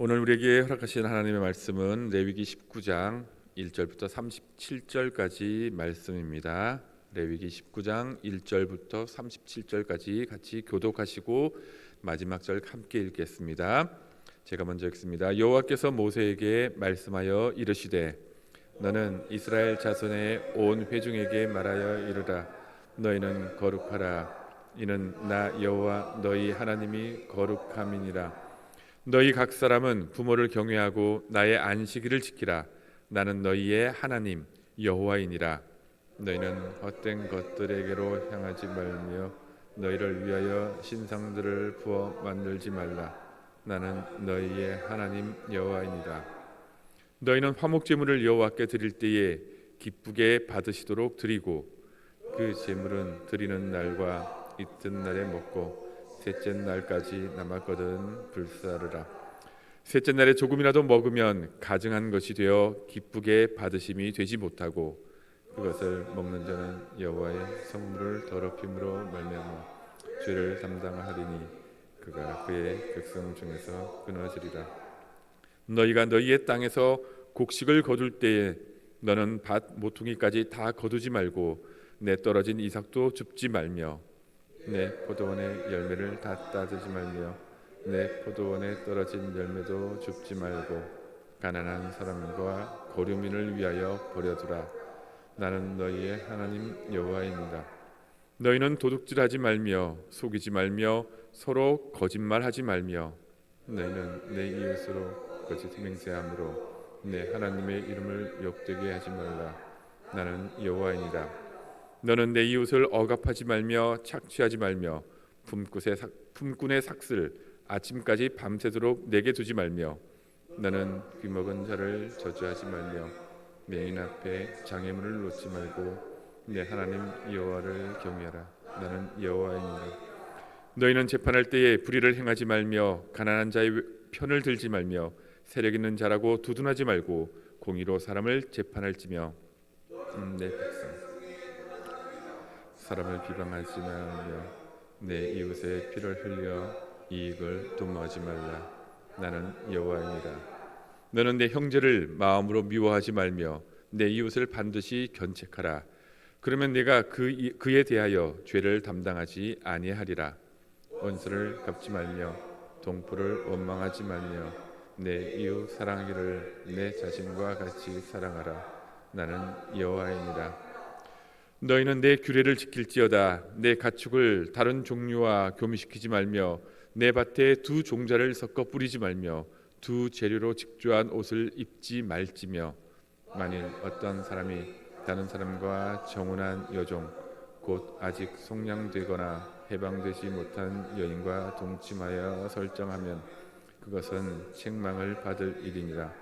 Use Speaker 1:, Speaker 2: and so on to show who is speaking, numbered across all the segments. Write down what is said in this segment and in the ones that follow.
Speaker 1: 오늘 우리에게 허락하신 하나님의 말씀은 레위기 19장 1절부터 37절까지 말씀입니다. 레위기 19장 1절부터 37절까지 같이 교독하시고 마지막 절 함께 읽겠습니다. 제가 먼저 읽습니다. 여호와께서 모세에게 말씀하여 이르시되 너는 이스라엘 자손의 온 회중에게 말하여 이르라. 너희는 거룩하라. 이는 나 여호와 너희 하나님이 거룩함이니라. 너희 각 사람은 부모를 경외하고 나의 안식일을 지키라. 나는 너희의 하나님 여호와이니라. 너희는 헛된 것들에게로 향하지 말며 너희를 위하여 신상들을 부어 만들지 말라. 나는 너희의 하나님 여호와이니라. 너희는 화목 제물을 여호와께 드릴 때에 기쁘게 받으시도록 드리고 그 제물은 드리는 날과 이튿날에 먹고 셋째 날까지 남았거든 불사르라. 셋째 날에 조금이라도 먹으면 가증한 것이 되어 기쁘게 받으심이 되지 못하고 그것을 먹는 자는 여호와의 성물을 더럽힘으로 말미암아 죄를 담당하리니 그가 그의 백성 중에서 끊어지리라. 너희가 너희의 땅에서 곡식을 거둘 때에 너는 밭 모퉁이까지 다 거두지 말고 내 떨어진 이삭도 줍지 말며 내 포도원의 열매를 다 따르지 말며 내 포도원에 떨어진 열매도 줍지 말고 가난한 사람과 고류민을 위하여 버려두라. 나는 너희의 하나님 여호와이니라. 너희는 도둑질하지 말며 속이지 말며 서로 거짓말하지 말며 너희는 내 이웃으로 거짓 맹세함으로 내 하나님의 이름을 욕되게 하지 말라. 나는 여호와이니라. 너는 내 이웃을 억압하지 말며 착취하지 말며 품꾼의 삭슬 아침까지 밤새도록 내게 두지 말며 너는 귀먹은 자를 저주하지 말며 맹인 앞에 장애물을 놓지 말고 내 하나님 여호와를 경외하라. 나는 여호와이니라. 너희는 재판할 때에 불의를 행하지 말며 가난한 자의 편을 들지 말며 세력 있는 자라고 두둔하지 말고 공의로 사람을 재판할지며 내 백성 사람을 비방하지 말며 내 이웃의 피를 흘려 이익을 도모하지 말라. 나는 여호와이니라. 너는 내 형제를 마음으로 미워하지 말며 내 이웃을 반드시 견책하라. 그러면 내가 그에 대하여 죄를 담당하지 아니하리라. 원수를 갚지 말며 동포를 원망하지 말며 내 이웃 사랑하기를 내 자신과 같이 사랑하라. 나는 여호와이니라. 너희는 내 규례를 지킬지어다. 내 가축을 다른 종류와 교미시키지 말며 내 밭에 두 종자를 섞어 뿌리지 말며 두 재료로 직조한 옷을 입지 말지며 만일 어떤 사람이 다른 사람과 정혼한 여종 곧 아직 속량되거나 해방되지 못한 여인과 동침하여 설정하면 그것은 책망을 받을 일이니라.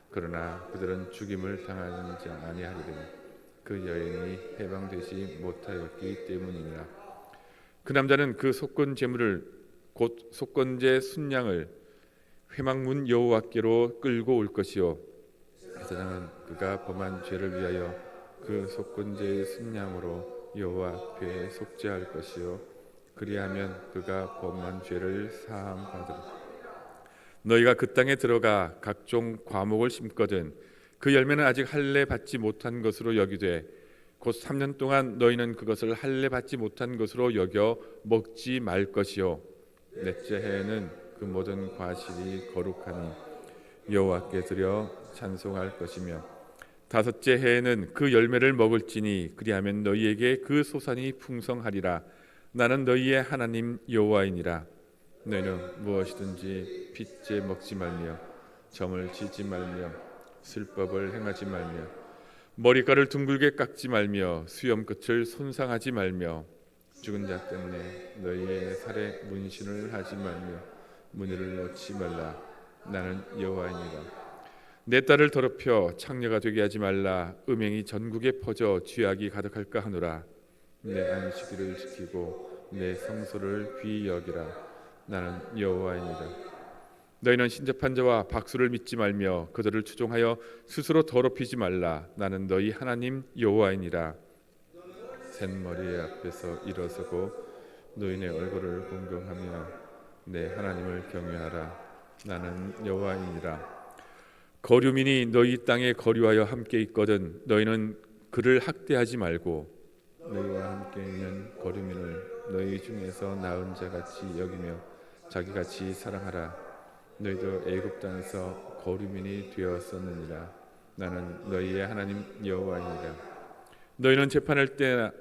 Speaker 1: 그러나 그들은 죽임을 당하지 아니하리니 그 여인이 해방되지 못하였기 때문이니라. 그 남자는 그 속건 제물을 곧 속건제 순양을 회막문 여호와께로 끌고 올 것이요 제사장은 그가 범한 죄를 위하여 그 속건제의 순양으로 여호와 앞에 속죄할 것이요 그리하면 그가 범한 죄를 사함 받으리라. 너희가 그 땅에 들어가 각종 과목을 심거든 그 열매는 아직 할례 받지 못한 것으로 여기되 곧 3년 동안 너희는 그것을 할례 받지 못한 것으로 여겨 먹지 말 것이요 넷째 해에는 그 모든 과실이 거룩하니 여호와께 드려 찬송할 것이며 다섯째 해에는 그 열매를 먹을지니 그리하면 너희에게 그 소산이 풍성하리라. 나는 너희의 하나님 여호와이니라. 너희는 무엇이든지 빚제 먹지 말며 점을 지지 말며 술법을 행하지 말며 머리카락을 둥글게 깎지 말며 수염 끝을 손상하지 말며 죽은 자 때문에 너희의 살에 문신을 하지 말며 문의를 놓지 말라. 나는 여호와이니라. 내 딸을 더럽혀 창녀가 되게 하지 말라. 음행이 전국에 퍼져 죄악이 가득할까 하노라. 내 안식일을 지키고 내 성소를 귀히 여기라. 나는 여호와이니라. 너희는 신접한 자와 박수를 믿지 말며 그들을 추종하여 스스로 더럽히지 말라. 나는 너희 하나님 여호와이니라. 셋머리 앞에서 일어서고 노인의 얼굴을 공경하며 내 하나님을 경외하라. 나는 여호와이니라. 거류민이 너희 땅에 거류하여 함께 있거든 너희는 그를 학대하지 말고 너희와 함께 있는 거류민을 너희 중에서 나은 자같이 여기며 자기같이 사랑하라. 너희도 애굽 땅에서 거류민이 되었었느니라. 나는 너희의 하나님 여호와이니라. 너희는 재판할 때나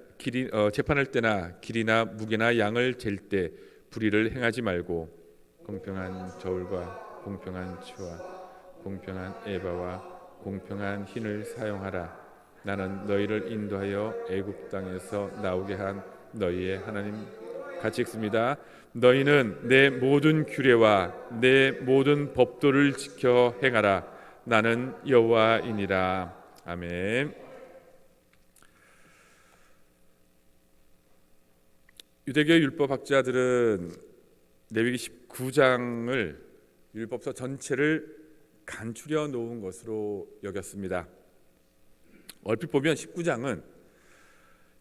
Speaker 1: 길이나 무게나 양을 잴 때 불의를 행하지 말고 공평한 저울과 공평한 치와 공평한 에바와 공평한 흰을 사용하라. 나는 너희를 인도하여 애굽 땅에서 나오게 한 너희의 하나님. 같이 읽습니다. 너희는 내 모든 규례와 내 모든 법도를 지켜 행하라. 나는 여호와이니라. 아멘. 유대교 율법학자들은 레위기 19장을 율법서 전체를 간추려 놓은 것으로 여겼습니다. 얼핏 보면 19장은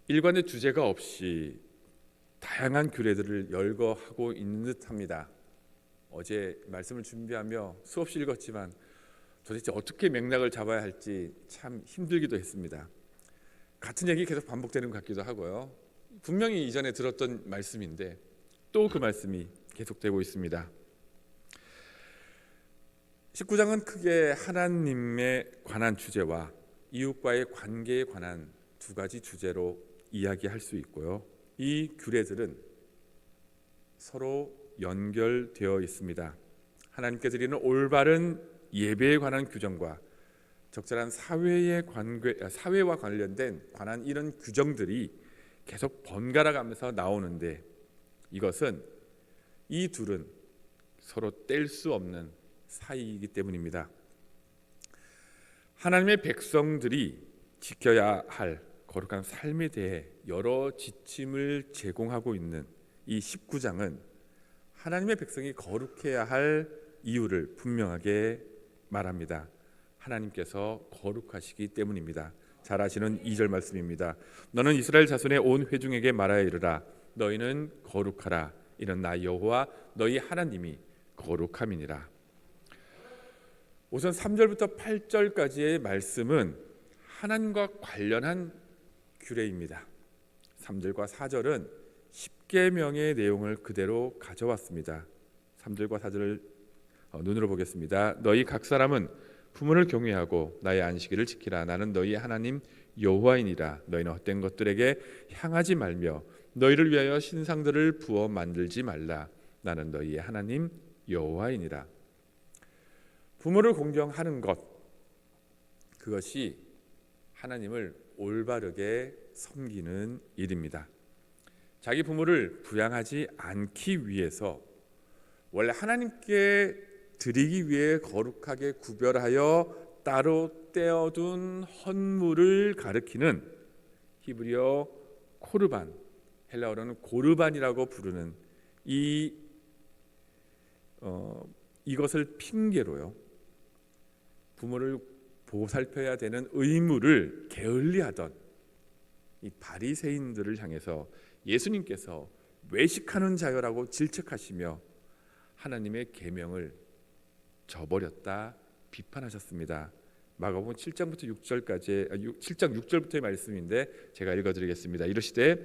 Speaker 1: 일관의 주제가 없이 다양한 규례들을 열거하고 있는 듯합니다. 어제 말씀을 준비하며 수없이 읽었지만 도대체 어떻게 맥락을 잡아야 할지 참 힘들기도 했습니다. 같은 얘기 계속 반복되는 것 같기도 하고요. 분명히 이전에 들었던 말씀인데 또 그 말씀이 계속되고 있습니다. 19장은 크게 하나님에 관한 주제와 이웃과의 관계에 관한 두 가지 주제로 이야기할 수 있고요. 이 규례들은 서로 연결되어 있습니다. 하나님께 드리는 올바른 예배에 관한 규정과 적절한 사회와 관한 이런 규정들이 계속 번갈아 가면서 나오는데 이것은 이 둘은 서로 뗄 수 없는 사이이기 때문입니다. 하나님의 백성들이 지켜야 할 거룩한 삶에 대해 여러 지침을 제공하고 있는 이 19장은 하나님의 백성이 거룩해야 할 이유를 분명하게 말합니다. 하나님께서 거룩하시기 때문입니다. 잘 아시는 2절 말씀입니다. 너는 이스라엘 자손의 온 회중에게 말하여 이르라. 너희는 거룩하라. 이는 나 여호와 너희 하나님이 거룩함이니라. 우선 3절부터 8절까지의 말씀은 하나님과 관련한 규례입니다. 3절과 4절은 십계명의 내용을 그대로 가져왔습니다. 3절과 4절을 눈으로 보겠습니다. 너희 각 사람은 부모를 경외하고 나의 안식일을 지키라. 나는 너희 하나님 여호와이니라. 너희는 헛된 것들에게 향하지 말며 너희를 위하여 신상들을 부어 만들지 말라. 나는 너희의 하나님 여호와이니라. 부모를 공경하는 것, 그것이 하나님을 올바르게 섬기는 일입니다. 자기 부모를 부양하지 않기 위해서 원래 하나님께 드리기 위해 거룩하게 구별하여 따로 떼어둔 헌물을 가리키는 히브리어 코르반, 헬라어로는 고르반이라고 부르는 이것을 핑계로요, 부모를 보살펴야 되는 의무를 게을리하던 이 바리새인들을 향해서 예수님께서 외식하는 자여라고 질책하시며 하나님의 계명을 저버렸다 비판하셨습니다. 마가복음 7장부터 6절까지 7장 6절부터의 말씀인데 제가 읽어드리겠습니다. 이르시되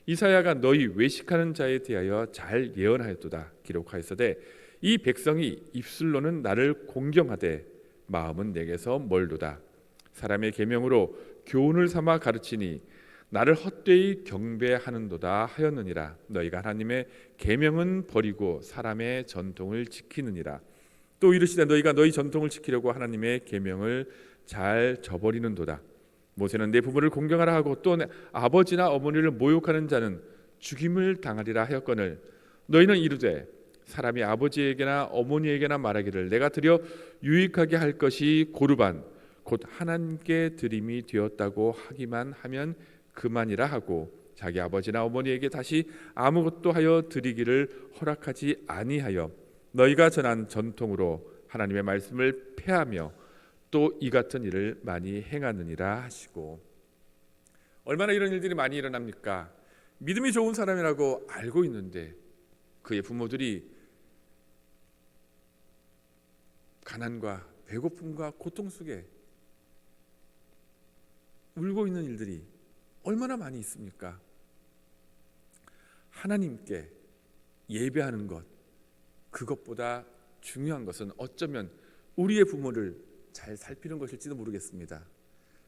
Speaker 1: 이사야가 너희 외식하는 자에 대하여 잘 예언하였도다. 기록하였으되 이 백성이 입술로는 나를 공경하되 마음은 내게서 멀도다. 사람의 계명으로 교훈을 삼아 가르치니 나를 헛되이 경배하는도다 하였느니라. 너희가 하나님의 계명은 버리고 사람의 전통을 지키느니라. 또 이르시되 너희가 너희 전통을 지키려고 하나님의 계명을 잘 저버리는도다. 모세는 내 부모를 공경하라 하고 또 아버지나 어머니를 모욕하는 자는 죽임을 당하리라 하였거늘 너희는 이르되 사람이 아버지에게나 어머니에게나 말하기를 내가 드려 유익하게 할 것이 고르반 곧 하나님께 드림이 되었다고 하기만 하면 그만이라 하고 자기 아버지나 어머니에게 다시 아무것도 하여 드리기를 허락하지 아니하여 너희가 전한 전통으로 하나님의 말씀을 폐하며 또 이 같은 일을 많이 행하느니라 하시고. 얼마나 이런 일들이 많이 일어납니까? 믿음이 좋은 사람이라고 알고 있는데 그의 부모들이 가난과 배고픔과 고통 속에 울고 있는 일들이 얼마나 많이 있습니까? 하나님께 예배하는 것, 그것보다 중요한 것은 어쩌면 우리의 부모를 잘 살피는 것일지도 모르겠습니다.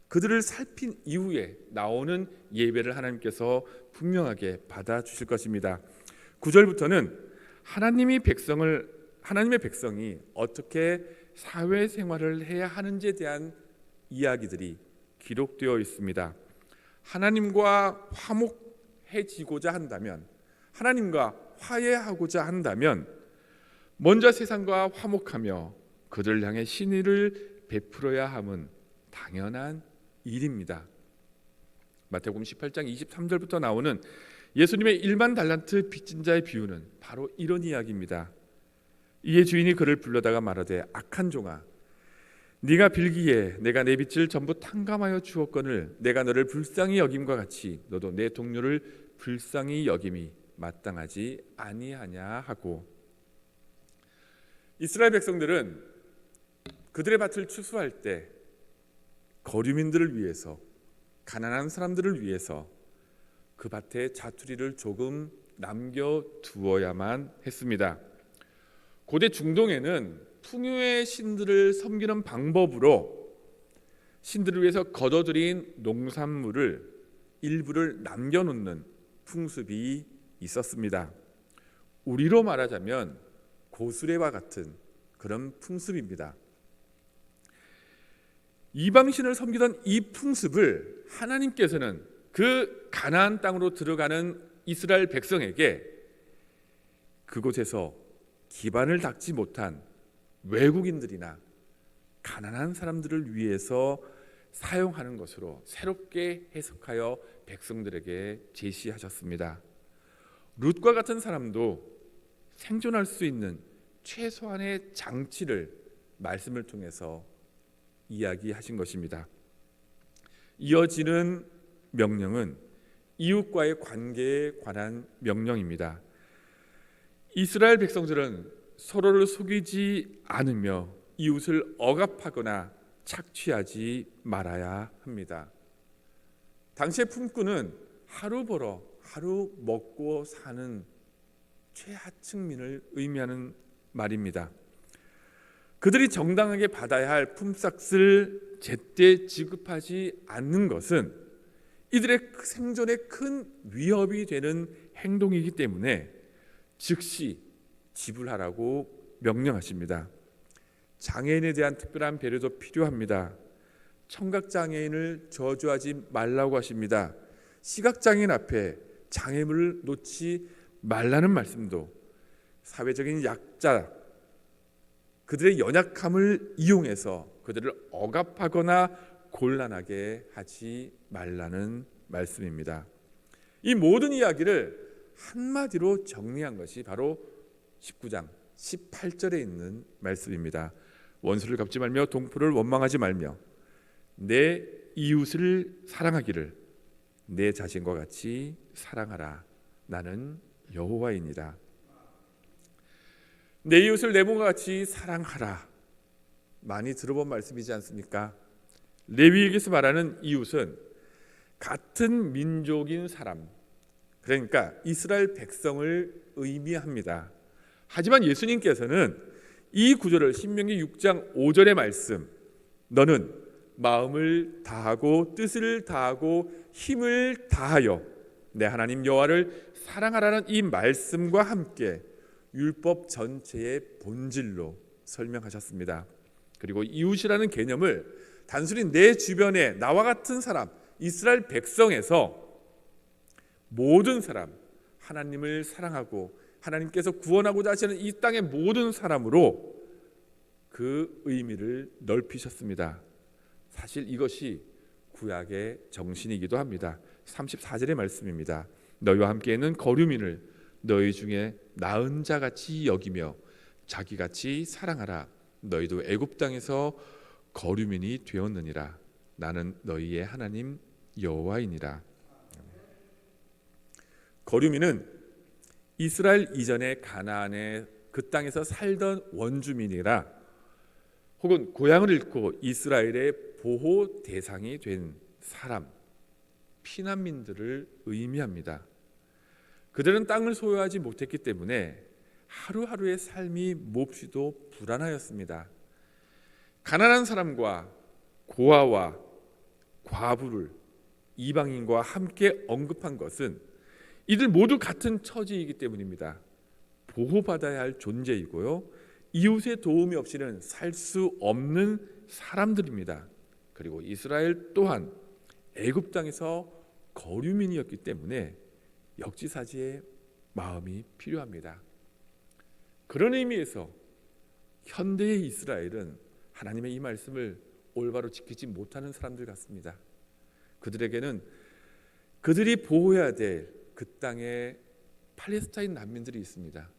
Speaker 1: 그들을 살핀 이후에 나오는 예배를 하나님께서 분명하게 받아주실 것입니다. 9절부터는 하나님의 백성이 어떻게 사회생활을 해야 하는지에 대한 이야기들이 기록되어 있습니다. 하나님과 화목해지고자 한다면, 하나님과 화해하고자 한다면 먼저 세상과 화목하며 그들을 향해 신의를 베풀어야 함은 당연한 일입니다. 마태복음 18장 23절부터 나오는 예수님의 1만 달란트 빚진 자의 비유는 바로 이런 이야기입니다. 이에 주인이 그를 불러다가 말하되 악한 종아, 네가 빌기에 내가 내 빚을 전부 탕감하여 주었거늘 내가 너를 불쌍히 여김과 같이 너도 내 동료를 불쌍히 여김이 마땅하지 아니하냐 하고. 이스라엘 백성들은 그들의 밭을 추수할 때 거류민들을 위해서, 가난한 사람들을 위해서 그 밭에 자투리를 조금 남겨두어야만 했습니다. 고대 중동에는 풍요의 신들을 섬기는 방법으로 신들을 위해서 거둬들인 농산물을 일부를 남겨놓는 풍습이 있었습니다. 우리로 말하자면 고수레와 같은 그런 풍습입니다. 이방신을 섬기던 이 풍습을 하나님께서는 그 가나안 땅으로 들어가는 이스라엘 백성에게 그곳에서 기반을 닦지 못한 외국인들이나 가난한 사람들을 위해서 사용하는 것으로 새롭게 해석하여 백성들에게 제시하셨습니다. 룻과 같은 사람도 생존할 수 있는 최소한의 장치를 말씀을 통해서 이야기하신 것입니다. 이어지는 명령은 이웃과의 관계에 관한 명령입니다. 이스라엘 백성들은 서로를 속이지 않으며 이웃을 억압하거나 착취하지 말아야 합니다. 당시의 품꾼은 하루 벌어 하루 먹고 사는 최하층민을 의미하는 말입니다. 그들이 정당하게 받아야 할 품삯을 제때 지급하지 않는 것은 이들의 생존에 큰 위협이 되는 행동이기 때문에 즉시 지불하라고 명령하십니다. 장애인에 대한 특별한 배려도 필요합니다. 청각장애인을 저주하지 말라고 하십니다. 시각장애인 앞에 장애물을 놓지 말라는 말씀도 사회적인 약자, 그들의 연약함을 이용해서 그들을 억압하거나 곤란하게 하지 말라는 말씀입니다. 이 모든 이야기를 한마디로 정리한 것이 바로 19장 18절에 있는 말씀입니다. 원수를 갚지 말며 동포를 원망하지 말며 내 이웃을 사랑하기를 내 자신과 같이 사랑하라. 나는 여호와이니라. 내 이웃을 내 몸과 같이 사랑하라. 많이 들어본 말씀이지 않습니까? 레위기에서 말하는 이웃은 같은 민족인 사람, 그러니까 이스라엘 백성을 의미합니다. 하지만 예수님께서는 이 구절을 신명기 6장 5절의 말씀, 너는 마음을 다하고 뜻을 다하고 힘을 다하여 내 하나님 여호와를 사랑하라는 이 말씀과 함께 율법 전체의 본질로 설명하셨습니다. 그리고 이웃이라는 개념을 단순히 내 주변에 나와 같은 사람, 이스라엘 백성에서 모든 사람, 하나님을 사랑하고 하나님께서 구원하고자 하시는 이 땅의 모든 사람으로 그 의미를 넓히셨습니다. 사실 이것이 구약의 정신이기도 합니다. 34절의 말씀입니다. 너희와 함께는 거류민을 너희 중에 나은 자같이 여기며 자기같이 사랑하라. 너희도 애굽 땅에서 거류민이 되었느니라. 나는 너희의 하나님 여호와이니라. 거류민은 이스라엘 이전의 가나안의 그 땅에서 살던 원주민이라 혹은 고향을 잃고 이스라엘의 보호 대상이 된 사람, 피난민들을 의미합니다. 그들은 땅을 소유하지 못했기 때문에 하루하루의 삶이 몹시도 불안하였습니다. 가난한 사람과 고아와 과부를 이방인과 함께 언급한 것은 이들 모두 같은 처지이기 때문입니다. 보호받아야 할 존재이고요, 이웃의 도움이 없이는 살 수 없는 사람들입니다. 그리고 이스라엘 또한 애굽 땅에서 거류민이었기 때문에 역지사지의 마음이 필요합니다. 그런 의미에서 현대의 이스라엘은 하나님의 이 말씀을 올바로 지키지 못하는 사람들 같습니다. 그들에게는 그들이 보호해야 될 그 땅에 팔레스타인 난민들이 있습니다.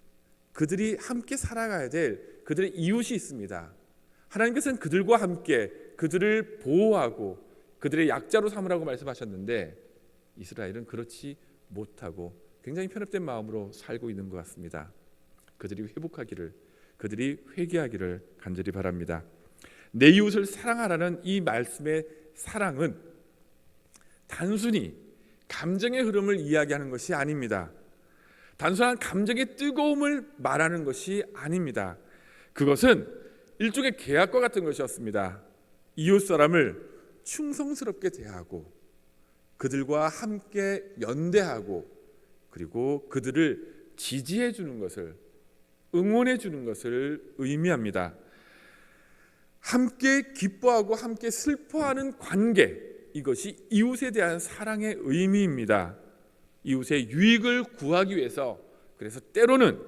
Speaker 1: 그들이 함께 살아가야 될 그들의 이웃이 있습니다. 하나님께서는 그들과 함께 그들을 보호하고 그들의 약자로 삼으라고 말씀하셨는데 이스라엘은 그렇지 못하고 굉장히 편협된 마음으로 살고 있는 것 같습니다. 그들이 회복하기를, 그들이 회개하기를 간절히 바랍니다. 내 이웃을 사랑하라는 이 말씀의 사랑은 단순히 감정의 흐름을 이야기하는 것이 아닙니다. 단순한 감정의 뜨거움을 말하는 것이 아닙니다. 그것은 일종의 계약과 같은 것이었습니다. 이웃 사람을 충성스럽게 대하고 그들과 함께 연대하고 그리고 그들을 지지해 주는 것을, 응원해 주는 것을 의미합니다. 함께 기뻐하고 함께 슬퍼하는 관계, 이것이 이웃에 대한 사랑의 의미입니다. 이웃의 유익을 구하기 위해서, 그래서 때로는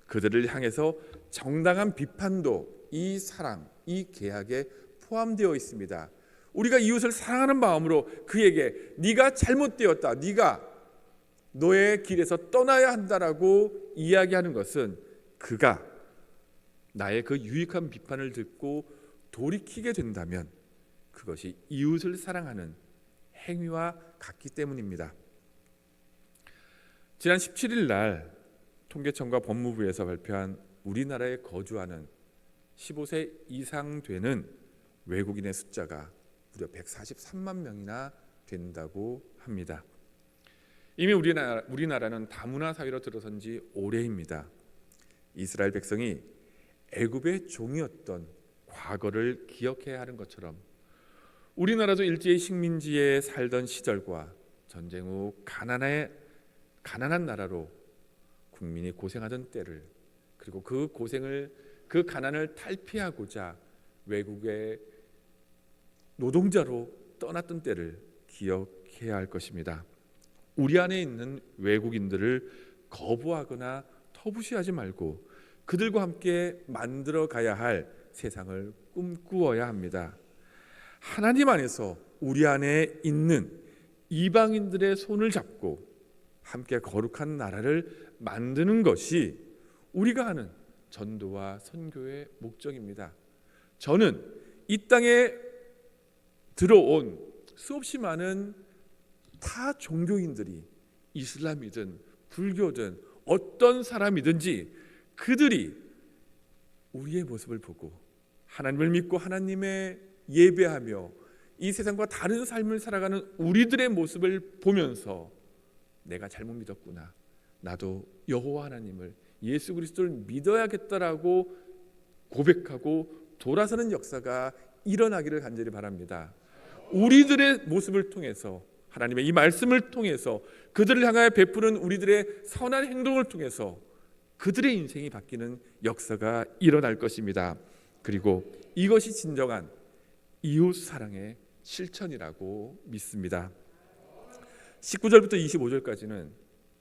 Speaker 1: 그들을 향해서 정당한 비판도 이 사랑, 이 계약에 포함되어 있습니다. 우리가 이웃을 사랑하는 마음으로 그에게 네가 잘못되었다, 네가 너의 길에서 떠나야 한다라고 이야기하는 것은 그가 나의 그 유익한 비판을 듣고 돌이키게 된다면 그것이 이웃을 사랑하는 행위와 같기 때문입니다. 지난 17일 날 통계청과 법무부에서 발표한 우리나라에 거주하는 15세 이상 되는 외국인의 숫자가 무려 143만 명이나 된다고 합니다. 이미 우리나라는 다문화 사회로 들어선 지 오래입니다. 이스라엘 백성이 애굽의 종이었던 과거를 기억해야 하는 것처럼 우리나라도 일제의 식민지에 살던 시절과 전쟁 후 가난한 나라로 국민이 고생하던 때를, 그리고 그 고생을, 그 가난을 탈피하고자 외국의 노동자로 떠났던 때를 기억해야 할 것입니다. 우리 안에 있는 외국인들을 거부하거나 터부시하지 말고 그들과 함께 만들어 가야 할 세상을 꿈꾸어야 합니다. 하나님 안에서 우리 안에 있는 이방인들의 손을 잡고 함께 거룩한 나라를 만드는 것이 우리가 하는 전도와 선교의 목적입니다. 저는 이 땅에 들어온 수없이 많은 타 종교인들이 이슬람이든 불교든 어떤 사람이든지 그들이 우리의 모습을 보고 하나님을 믿고 하나님의 예배하며 이 세상과 다른 삶을 살아가는 우리들의 모습을 보면서 내가 잘못 믿었구나, 나도 여호와 하나님을, 예수 그리스도를 믿어야겠다라고 고백하고 돌아서는 역사가 일어나기를 간절히 바랍니다. 우리들의 모습을 통해서, 하나님의 이 말씀을 통해서, 그들을 향하여 베푸는 우리들의 선한 행동을 통해서 그들의 인생이 바뀌는 역사가 일어날 것입니다. 그리고 이것이 진정한 이웃 사랑의 실천이라고 믿습니다. 19절부터 25절까지는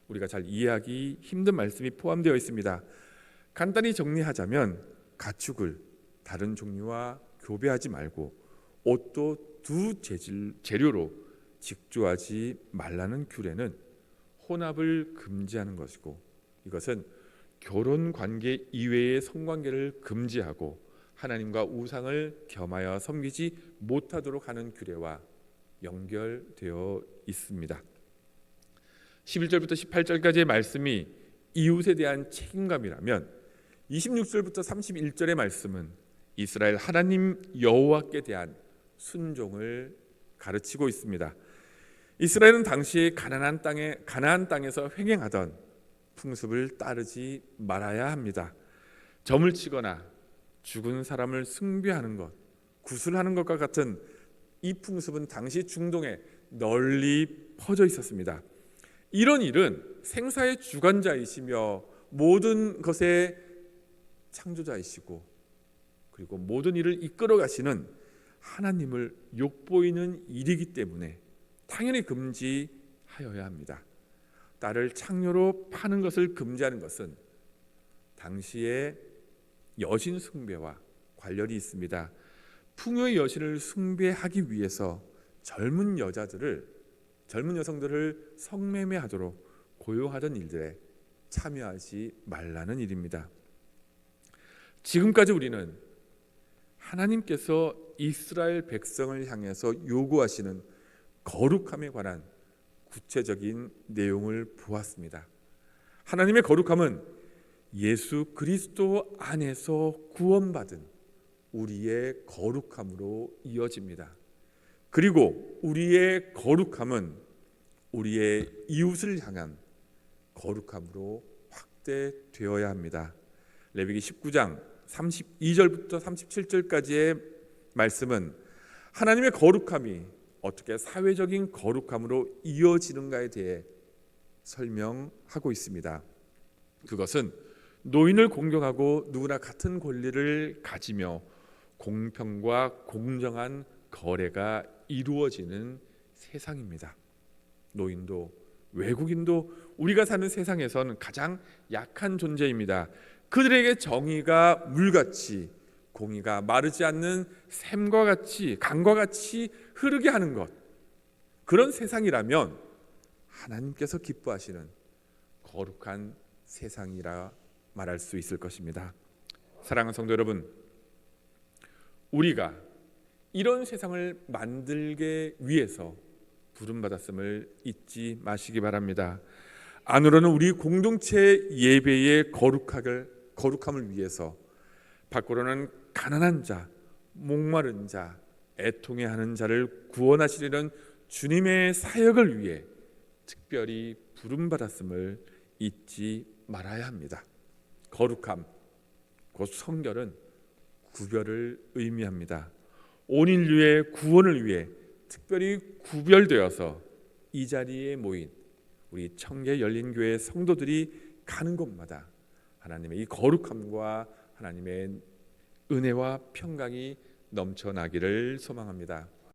Speaker 1: 우리가 잘 이해하기 힘든 말씀이 포함되어 있습니다. 간단히 정리하자면 가축을 다른 종류와 교배하지 말고 옷도 두 재료로 직조하지 말라는 규례는 혼합을 금지하는 것이고, 이것은 결혼 관계 이외의 성관계를 금지하고 하나님과 우상을 겸하여 섬기지 못하도록 하는 규례와 연결되어 있습니다. 11절부터 18절까지의 말씀이 이웃에 대한 책임감이라면 26절부터 31절의 말씀은 이스라엘 하나님 여호와께 대한 순종을 가르치고 있습니다. 이스라엘은 당시 가나안 땅에서 횡행하던 풍습을 따르지 말아야 합니다. 점을 치거나 죽은 사람을 숭배하는 것, 구슬하는 것과 같은 이 풍습은 당시 중동에 널리 퍼져 있었습니다. 이런 일은 생사의 주관자이시며 모든 것의 창조자이시고 그리고 모든 일을 이끌어 가시는 하나님을 욕보이는 일이기 때문에 당연히 금지하여야 합니다. 딸을 창녀로 파는 것을 금지하는 것은 당시의 여신 숭배와 관련이 있습니다. 풍요의 여신을 숭배하기 위해서 젊은 여성들을 성매매하도록 고용하던 일들에 참여하지 말라는 일입니다. 지금까지 우리는 하나님께서 이스라엘 백성을 향해서 요구하시는 거룩함에 관한 구체적인 내용을 보았습니다. 하나님의 거룩함은 예수 그리스도 안에서 구원받은 우리의 거룩함으로 이어집니다. 그리고 우리의 거룩함은 우리의 이웃을 향한 거룩함으로 확대되어야 합니다. 레위기 19장 32절부터 37절까지의 말씀은 하나님의 거룩함이 어떻게 사회적인 거룩함으로 이어지는가에 대해 설명하고 있습니다. 그것은 노인을 공경하고 누구나 같은 권리를 가지며 공평과 공정한 거래가 이루어지는 세상입니다. 노인도 외국인도 우리가 사는 세상에서는 가장 약한 존재입니다. 그들에게 정의가 물같이, 공의가 마르지 않는 샘과 같이, 강과 같이 흐르게 하는 것, 그런 세상이라면 하나님께서 기뻐하시는 거룩한 세상이라 말할 수 있을 것입니다. 사랑하는 성도 여러분, 우리가 이런 세상을 만들게 위해서 부름받았음을 잊지 마시기 바랍니다. 안으로는 우리 공동체 예배의 거룩함을 위해서, 밖으로는 가난한 자, 목마른 자, 애통해하는 자를 구원하시려는 주님의 사역을 위해 특별히 부름받았음을 잊지 말아야 합니다. 거룩함, 곧 성결은 구별을 의미합니다. 온 인류의 구원을 위해 특별히 구별되어서 이 자리에 모인 우리 청계 열린교회 성도들이 가는 곳마다 하나님의 이 거룩함과 하나님의 은혜와 평강이 넘쳐나기를 소망합니다.